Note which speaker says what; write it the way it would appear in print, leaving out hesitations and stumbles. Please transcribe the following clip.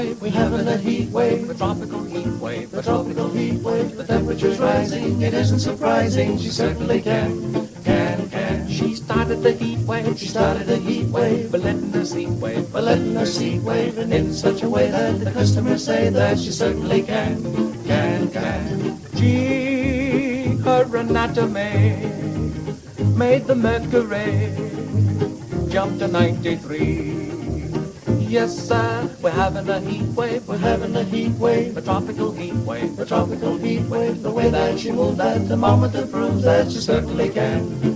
Speaker 1: wave, we're having a heat wave, a tropical heat wave, a tropical heat wave. The temperature's rising, it isn't surprising, she certainly can. She started the heat wave, she started a heat wave, but letting us heat wave, but letting us heat wave, and in such a way that the customers say that she certainly can. Gee, her anatomy made the mercury jump to 93. Yes, sir, we're having a heat wave, we're having a heat wave, a tropical heat wave, a tropical heat wave. The way that she moved that thermometer proves that she certainly can.